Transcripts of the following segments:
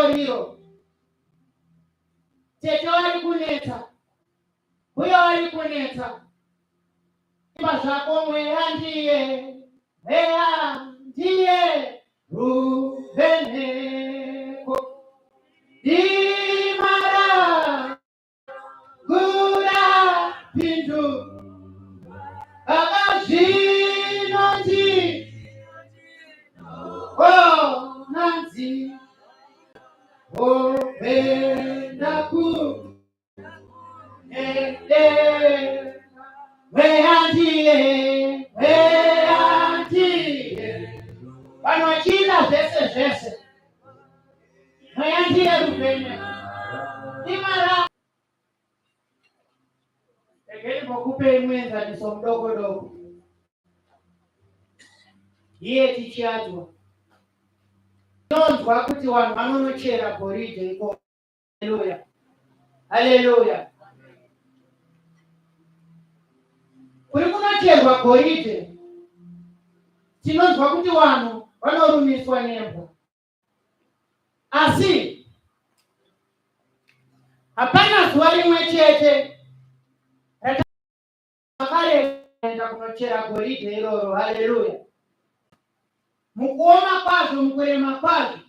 riro tete wari kuneta huyo wari kuneta imba zvako mweya ndiye ruveneko dimara gura pindu akazvinoti nanzi opendaku weandiye vanochinda zvese weandiye ruvene imara egeni mokupei muenzaniso mudokodoko iye tichiadzwa nonzwa kuti vanhu vanonochera goridhe iko. Haleluya, haleluya. Kuri kunocherwa goridhe tinonzwa kuti vanhu vanorumiswa nembwa, asi hapana zuva rimwe chete ratakarenda kunochera goridhe iroro. Haleluya. Mukuoma kwazvo, mukurema kwazvo,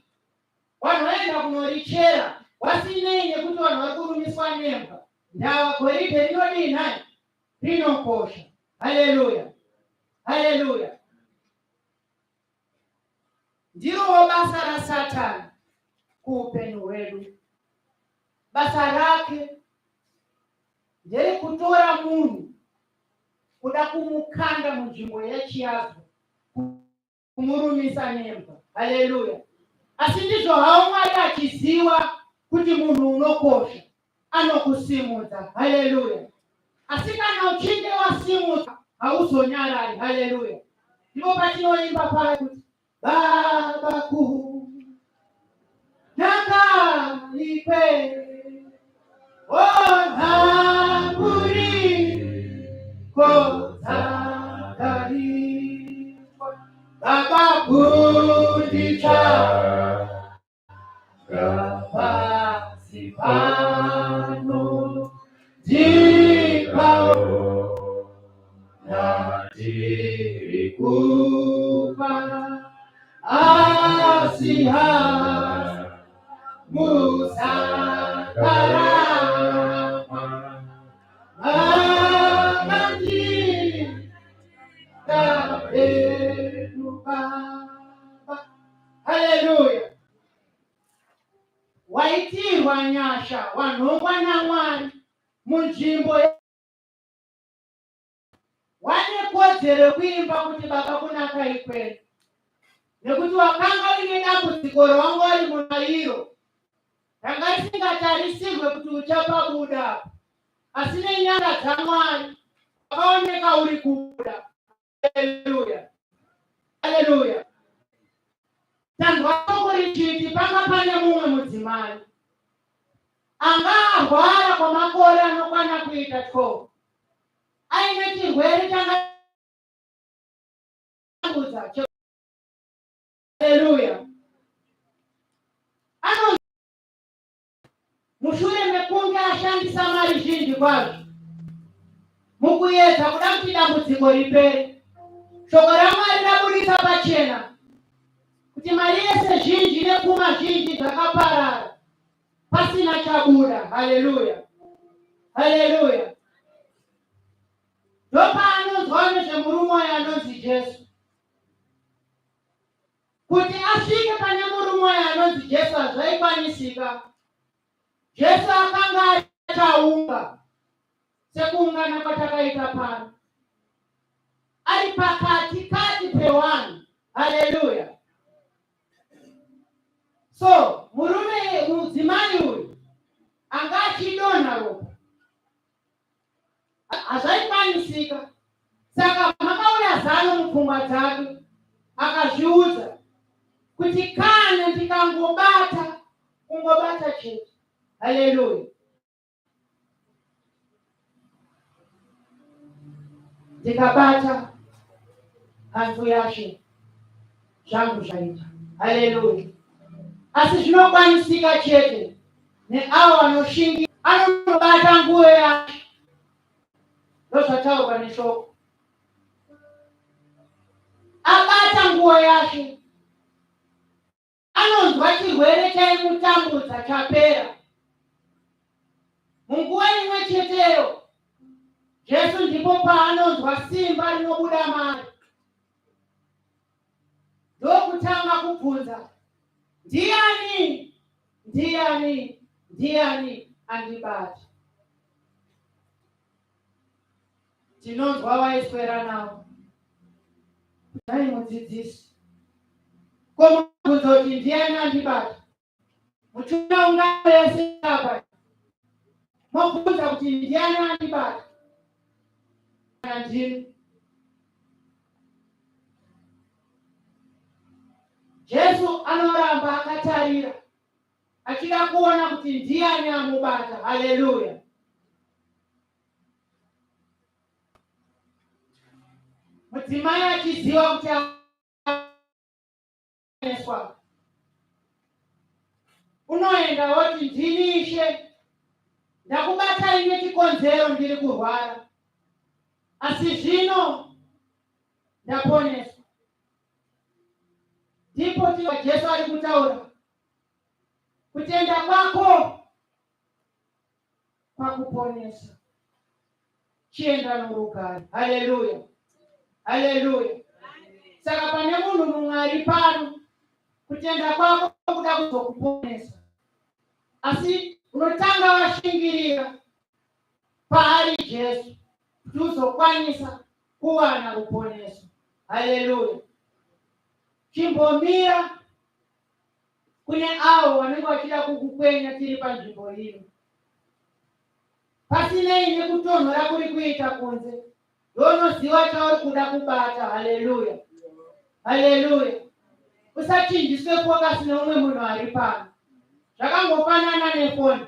vanhu vaenda kunorichera vasinei nekuti vanhu vari kurumiswa nembwa. Ndava goridhe rinodii nhai? Rinokosha. Haleluya, haleluya. Ndirowo basa raSatani kuupenyu hwedu. Basa rake nderekutora munhu kuda kumukanda munzvimbo yechiazwa, kumurumisa nembwa. Haleluya. Asi ndizvo hawo Mwari achiziva kuti munhu unokosha anokusimudza. Haleluya. Asi kana uchinge wasimudza hauzonyarari. Haleluya. Ndipo patinoimba paya kuti Baba kuu nakaipe onhamburi kozakari Baba kundita kapasi pano jikao natiri kupa asiha musakarama ananji kabedu Baba. Haleluya. Waitirwa nyasha wanhongwa naMwari munzvimbo wane kodzero kuimba kuti Baba kunakai kwedu, nekuti wakanga uine dambudziko rawangu ari mumairo ranga risingatarisirwe kuti uchapabuda, asi nenyanga dzaMwari wakaoneka uri kubuda. Haleluya, haleluya. Tanzwa shoko richiti panga pane mumwe mudzimai anga arwara kwamakore anokwana kuita 12, aine chirwere changatambudza. Haleluya. Mushure mekunge ashandisa mari zhinji kwazvo mukuedza kuda kuti dambudziko ripere, shoko raMwari rabudisa pachena kuti mari yese zhinji nepfuma zhinji dzakaparara pasina chabuda. Haleluya, haleluya. Ndopaanonzwa nezvemurume uyo anonzi Jesu, kuti asvike pane murume uyo anonzi Jesu hazvaikwanisika. Jesu akanga achaunga sekuungana kwatakaita pano, ari pakati pevanhu. Haleluya. So mudzimai uyu anga achidonha ropa, hazvaikwanisika. Saka makauya zano mupfungwa dzake, akazviudza kuti kana ndikangobata chete. Haleluya. Ndikabata hanzu yashe zvangu zvaita. Haleluya. asi zvinokwanisika chete neavo vanoshingira. Anobata nguo yake, ndozvataurwa neshoko. Abata nguo yake, anonzwa chirwere chaimutambudza chapera. Munguva imwe cheteyo Jesu ndipo paanonzwa simba rinobuda mari. Ndokutanga kubvunza, ndiani andibata? Tinonzwa vaiswera navo, dai mudzidzisi, komubvunza kuti ndiani andibata? Muchuna ungano yese apa mobvunza kuti ndiani andibata? Ndini. Jesu anoramba akatarira achida kuona kuti ndiani amubata. Haleluya. Mudzimai achiziva kuti aneswa, unoenda woti, ndini Ishe, ndakubata ine chikonzero, ndiri kurwara, asi zvino ndaponeswa. Ndipo Jesu ari kutaura, kutenda kwako pakuponesa, chienda norugare. Haleluya, haleluya. Saka pane munhu mumwe ari pano, kutenda kwako kuda kuzokuponesa, asi unotanga washingirira paari Jesu kuti uzokwanisa kuwana ruponeso. Haleluya. Chimbomira kune avo vanenge vachida kukukwenya tiri panzvimbo ino, pasinei nekutonhora kuri kuita kunze, ndonoziva chauri kuda kubata. Haleluya, haleluya. Usachinjiswe fokasi neumwe munhu ari pano. Zvakangofanana nefoni.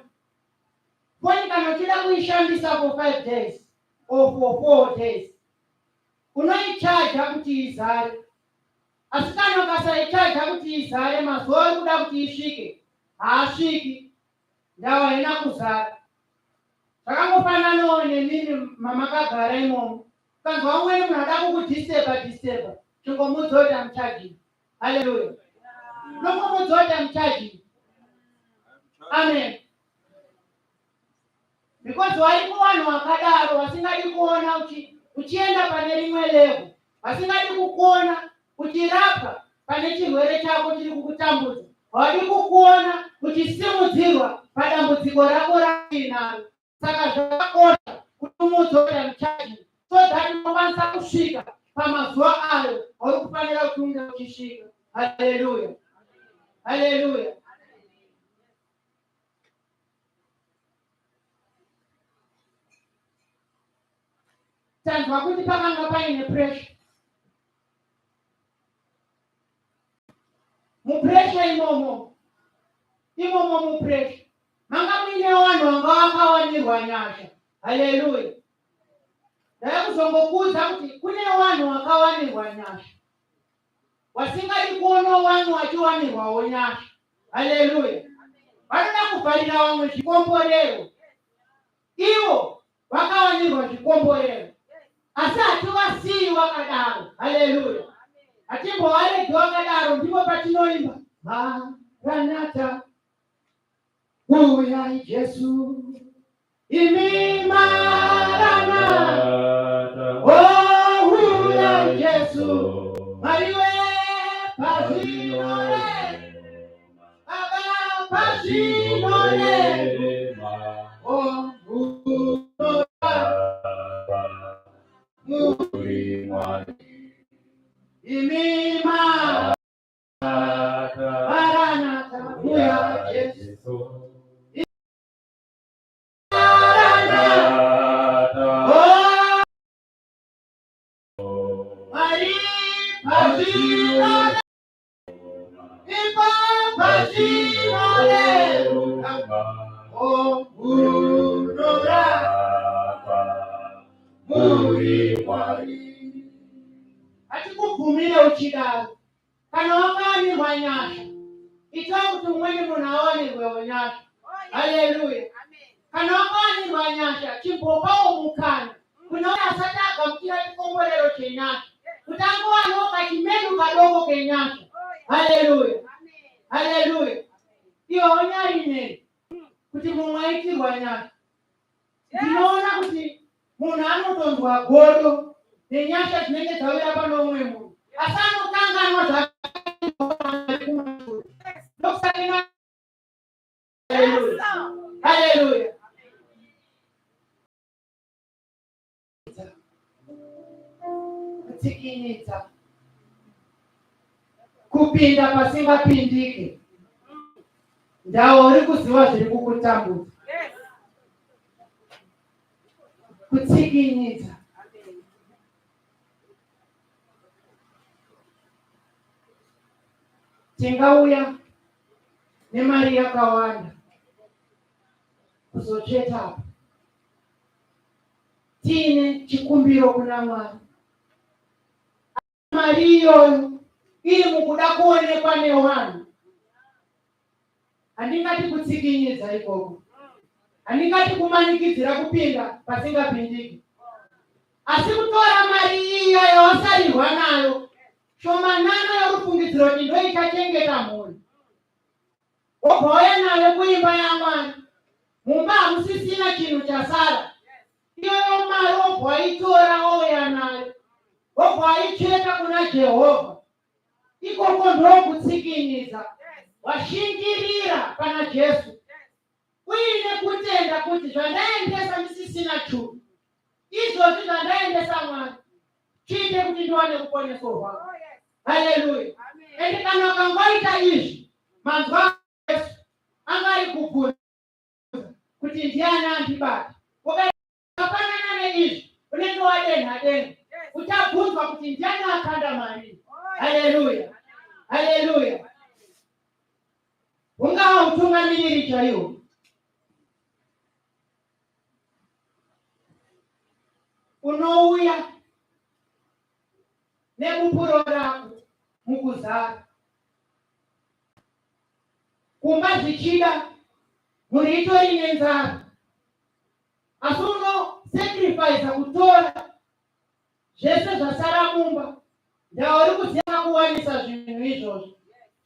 Foni kana uchida kuishandisa for 5 days or for 4 days, unoichaja kuti izare. Asi kana ukasaichaja kuti izare, mazuva ari kuda kuti isvike, haasviki, ndava haina kuzara. Zvakangofananawo nemimi mamakagara imomo. Ukanzwa umweni munhu ada kukudhisturba, chingomudza kuti amuchajini. Haleluya. Nongomudza kuti amuchajini. Amen. Because walipo vanhu vakadaro vasingadi kuona uchienda pane rimwe level, vasingadi kukuona uchirapwa pane chirwere chako chiri kukutambudza, havadi kukuona uchisimudzirwa padambudziko rako rainaro. Saka zvakakosha kuti umudze kuti amuchaji, so that unokwanisa kusvika pamazuva ayo auri kufanira kuti unge uchisvika. Haleluya, haleluya. Tanzwa kuti pakanga paine pressure. Mupressure imomo mupressure manga muine vanhu vanga vakawanirwa nyasha. Haleluya. Ndaya kuzongokuudza kuti kune vanhu vakawanirwa nyasha, wasingadi kuona vanhu vachiwanirwawo nyasha. Haleluya. Vanoda kuvharira vamwe zvikomborero, ivo vakawanirwa zvikomborero, asi hativasiyi vakadaro. Haleluya. Hatimbovaregi vakadaro. Ndipo patinoimba Maranatha, uyai Jesu, imi Maranatha, oh uyai Jesu, mariwe pazvinore, baba pazvinore, oh muri mwari, imi Maranatha, uyai Jesu. Hatikubvumire uchidaro. Kana wakanirwa nyasha, itoa kuti umweni munaonirwe nyasha. Haleluya. Kana wakanirwa nyasha chimbopawo mukana kunaona asati agaukira chikomborero chenyasha kuti angowanoka chimenu kadoko kenyasha. Haleluya. Haleluya. Iyo onyaine kuti mumwe aitirwa nyasha. Ndinoona kuti munhu anotondwa godo nenyasha dzinenge dzawira pano umwe munhu asi anokanganwa zvakusakina. Haleluya. Kutsikinidza, kupinda pasingapindike. Ndau uri kuziva zviri kukutambudza. Kutsikinidza. Tingauya nemari yakawanda kuzocheta tiine chikumbiro kuna Mwari. Mari iyoyo iri mukuda kuonekwa nevanhu. Handingati kutsikinyidza ikoko, handingati kumanikidzira kupinda pasingapindiki, asi kutora mari iyo yawasarirwa nayo shomanana yorufungidziro kuti ndoichachengeta mhuri, wobva nayo kuimba yaMwari. Mumba hamusisina chinhu chasara. Iyoyo mari wobva waitora wauya nayo wobva waicheka kuna Jehovha. Ikoko ndokutsikinidza. Washingirira pana Jesu uine kutenda kuti zvandaendesa ndisisina chinhu, izvozvi zvandaendesa Mwari chiite kuti ndiwane ruponeso rwako. Haleluya. Ende kana wakangoita izvi manzwa Jesu angari kubvunza kuti ndiani andibata. Ukafanana neizvi unenge wadenha uchabvunzwa kuti ndiani akanda mari. Haleluya. Haleluya. Ungawa utungamiriri chaiwo. Unouya nebupuro rako mukuzara. Kumba zvichida muri itori nenzara. Asi unosacrifice kutora zvese zvasara mumba. Ndauri kuziva kuwanisa zvinhu izvozvo.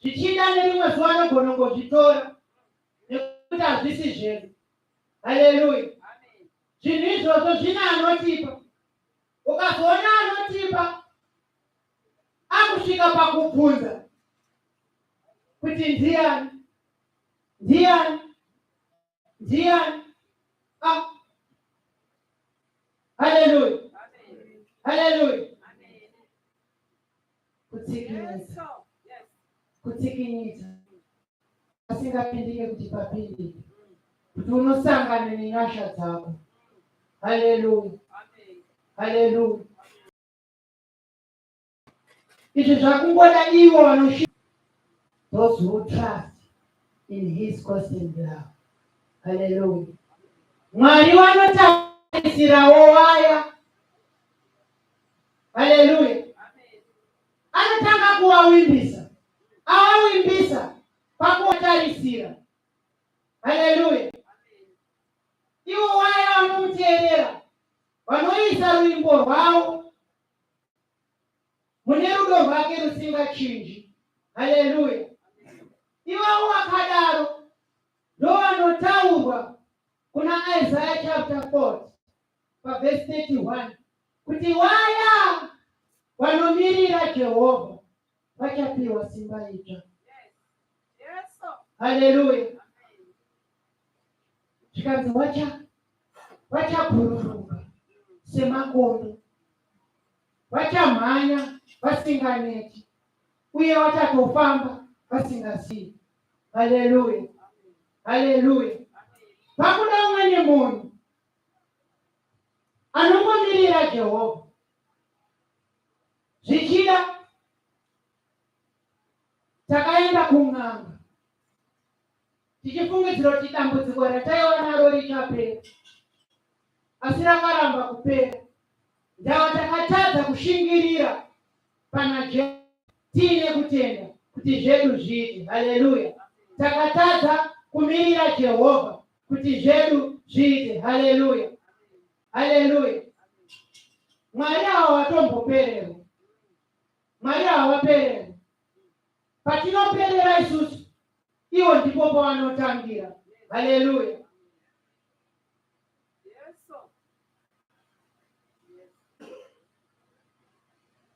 Zvichida nerimwe zuva anogona kungozvitora nekuti hazvisi zvenyu. Haleluya. Zvinhu izvozvo zvine anotipa. Ukazoona anotipa akusvika pakubvunza kuti ndiani, ndiani, ndiani. Haleluya. Haleluya. Kutsikinidza. Kutsikinidza pasingapindike kuti papindike, kuti unosangana nenyasha dzako. Haleluya. Haleluya. Izvi zvakungoda ivo vanoshinga, those who trust in his constant love. Haleluya. Mwari vanotarisirawo waya. Haleluya. Anotanga kuwawimbisa, awawimbisa pakuwatarisira. Haleluya. Ivo waya vanomuteerera vanoisa ruimbo rwavo mune rudo rwake rusingachinji. Haleluya. Ivo wakadaro ndovanotaurwa kuna Isaiah chapter 4 verse 31 kuti waya vanomirira Jehovha vachapiwa simba itsva. Haleluya. Zvikanzi vachabhururuka semakondo, vachamhanya vasinganeti, uye vachatofamba vasingazivi. Haleluya. Haleluya. Pakuda umweni munhu anongomirira Jehovha, zvichida takaenda kun'anga tichifungidzira kuti dambudziko rataiva naro richapera, asi rakaramba kupera. Ndava takatadza kushingirira pana Jesu tiine kutenda kuti zvedu zviite. Haleluya. takatadza kumirira Jehovha kuti zvedu zviite. Haleluya, haleluya. Mwari hawatombopererwa, Mwari hawapererwa. Patinoperera isusu, iwo ndipo pavanotangira. Haleluya.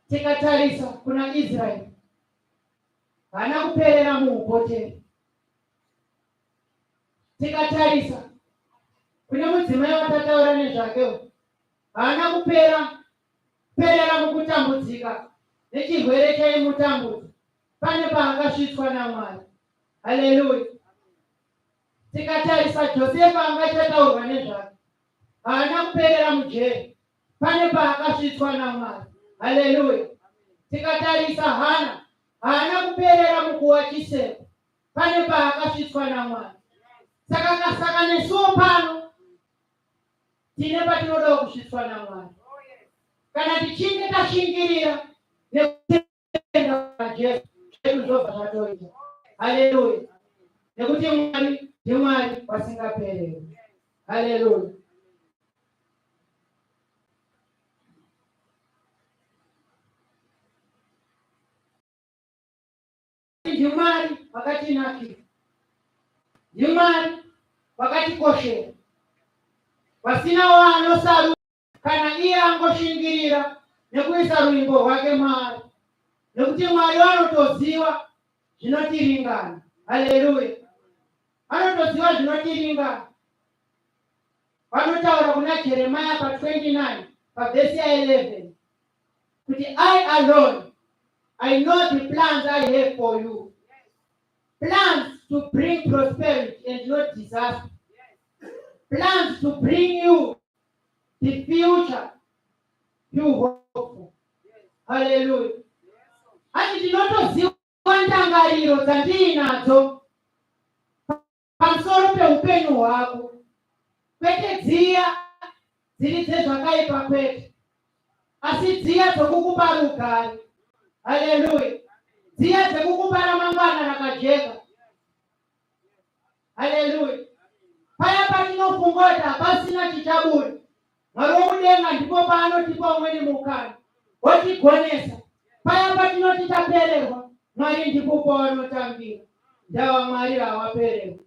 Tikatarisa kuna Israeli, hana kuperera muupoteri. Tikatarisa kune mudzimai watataura nezvake, hana kuperera mukutambudzika nechirwere chaimutambudza, pane paakasvitswa naMwari. Haleluya. Tikatarisa Josefa angachataurwa nezvake, hana kuperera mujeri, pane paakasvitswa naMwari. Haleluya. Tikatarisa Hana, hana kuperera mukuwa chiseko, pane paakasvitswa naMwari. Saka nesuwo pano tine patinoda kusvitswa naMwari kana tichinge tashingirira nekutenda Jesu, zvedu zvobva zvatoita. Haleluya. Nekuti Mwari ndiMwari wasingapereri. Haleluya. NdiMwari wakatinakira, ndiMwari wakatikoshera, pasinawo anosarudzwa kana iye angoshingirira nekuisa ruimbo rwake Mwari, nekuti Mwari anotoziva zvinotiringana. Haleluya. Anotoziva zvinotiringana. Vanotaura kuna Jeremiah pa 29 pavhesi ya 11 kuti I alone, I know the plans I have for you. Plans to bring prosperity and not disaster. Plans to bring you the future you hope for. Hallelujah. Hati tinotoziva ndangariro dzandinadzo pamusoro peupenyu hwako, kwete dziya dziri dzezvakaipa kwete, asi dziya dzokukupa rugare. Haleluya. Dziya dzekukupa ramangwana rakajeka. Haleluya. Paya patinofungota pasina chichabuda, Mwari womudenga ndipo paanotipa umweni mukana wotigonesa. Paya patinoti tapererwa, Mwari ndipo paanotangira. Ndava Mwari hawapererwa.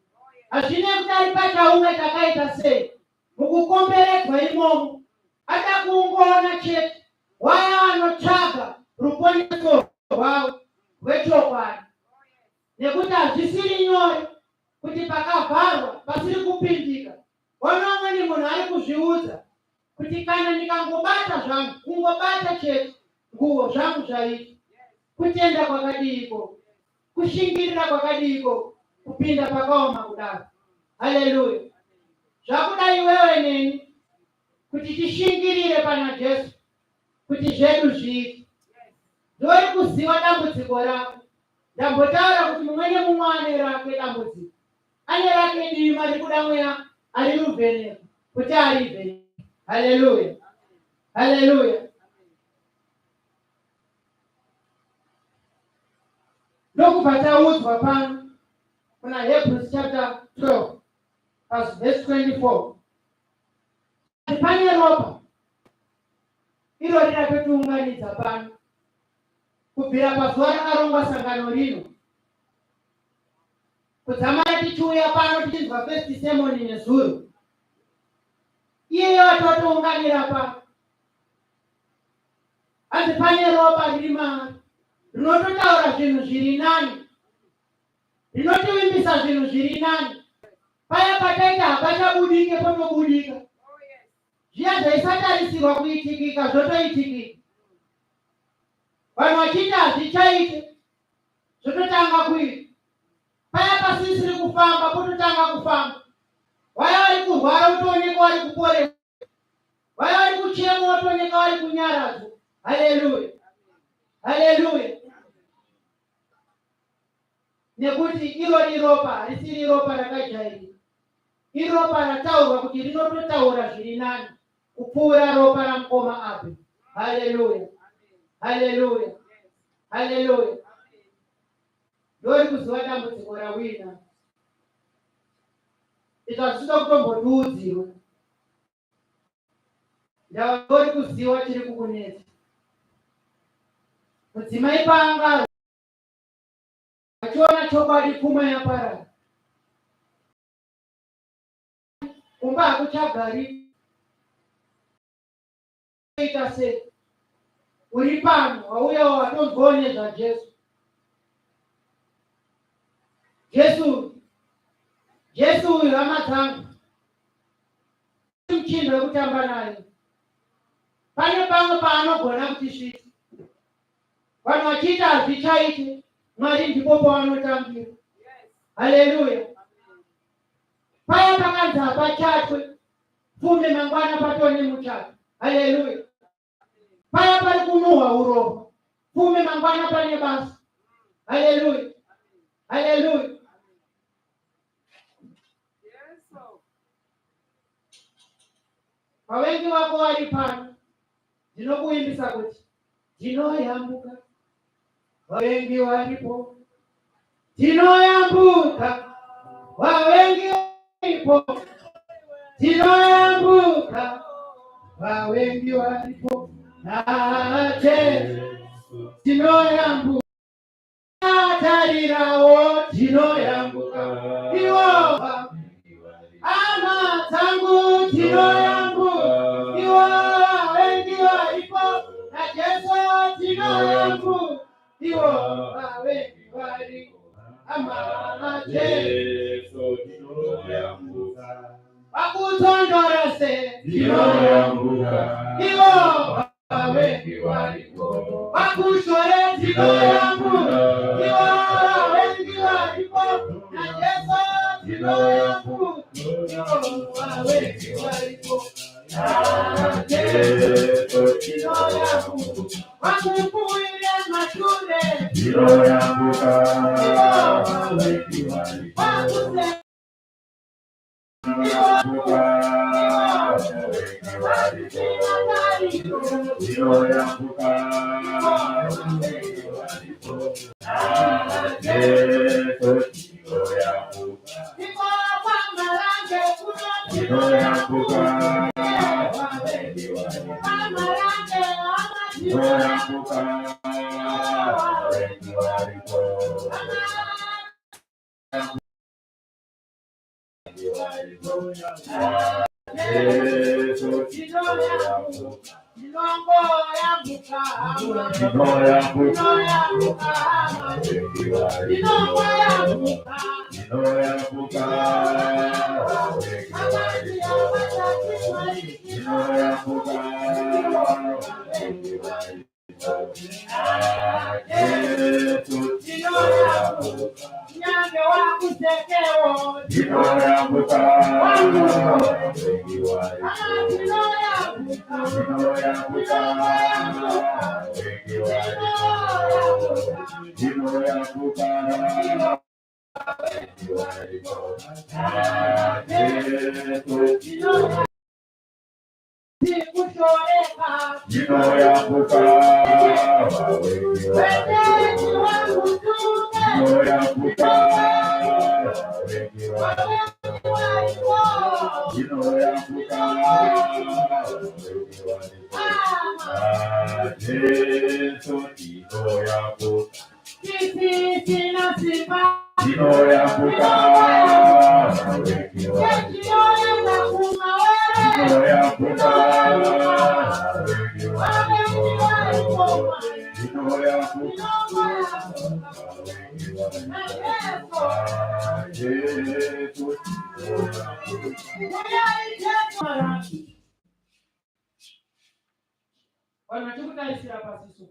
Hazvine kuti ari pachaumwe takaita sei, mukukomberedzwa imomo ada kuungoona chete waya anotsvaga ruponeso rwavo rwechokwadi, nekuti hazvisiri nyore kuti pakavharwa pasiri kupindika. Ona umweni munhu ari kuzviudza kuti kana ndikangobata zvangu, kungobata chete nguo zvangu zvaita. Kutenda kwakadiko, kushingirira kwakadiko, kupinda pakaoma kudaro. Haleluya. Zvakuda iwewe neni kuti tishingirire pana Jesu kuti zvedu zviite. Ndori kuziva dambudziko rako. Ndambotaura kuti mumwe nemumwe ane rake dambudziko, ane rake dima rikuda mweya ari ruvheneko kuti arivheneke. Haleluya, haleluya. Ndokubva taudzwa pano kuna Hebrews chapter 12 verse 24 pane ropa iro riratotiunganidza pano kubvira pazuva rakarongwa sangano rino, kudzamara tichiuya pano tichinzwa first sermon nezuro. Iyeyo atotiunganira pano. Hanzi pane ropa riri maari rinototaura zvinhu zviri nani, rinotivimbisa zvinhu zviri nani. Paya pataita hapachabudike potobudika, zviya zvaisatarisirwa kuitikika zvotoitikika, vanhu vachiti hazvichaite zvototanga kuita. Paya pasisiri kufamba pototanga kufamba. Vaya vari kurwara utooneka vari kuporesa, vaya vari kuchema utooneka vari kunyaradzwa. Haleluya, haleluya. Nekuti irori ropa harisiri ropa rakajairika, iropa rataurwa kuti rinototaura zviri nani kupfuura ropa ramukoma Abheri. Haleluya, haleluya, haleluya. ndori kuziva dambudziko rawina itazvida kutombodudzirwa ndori kuziva chiri kukunetsa. Mudzimai paanga achiona chokwadi pfuma yaparara, kumba hakuchagari. Ita sei uri pano wauya watonzwawo nezvaJesu? Jesu uyu hama dzangu muchinhu wekutamba naye. Pane pamwe paanogona kutisvitsa. Vanhu vachiita hazvichaite, Mwari ndipo pavanotambira. Haleluya. Paya pakanzi hapachatwe, fume mangwana patone muchato. Haleluya. Paya pari kunuhwa uropa, fume mangwana pane basa. Haleluya. Haleluya. Vavengi vako vari pano, ndinokuimbisa kuti ndinoyambuka. Vavengi varipo, ndinoyambuka. Vavengi varipo, ndinoyambuka. Vavengi varipo, naje ndinoyambuka. Atarirawo ndinoyambuka. Iwo hama dzangu ndinoyambuka. Iwo vavengi varipo, naJesu ndinoyambuka. Iwo vavengi varipo, hama Jesu ndinoyambuka. Vakutondorese ndinoyambuka. Iwo vavengi varipo, vakushore ndinoyambuka. Iwo vavengi varipo, naJesu ndinoyambuka. Iwo vavengi varipo, naJesu ndinoyambuka. Vakukuire mashure ndinoyambuka. Iwo vavengi varipo, vanachokutarisira pasiso.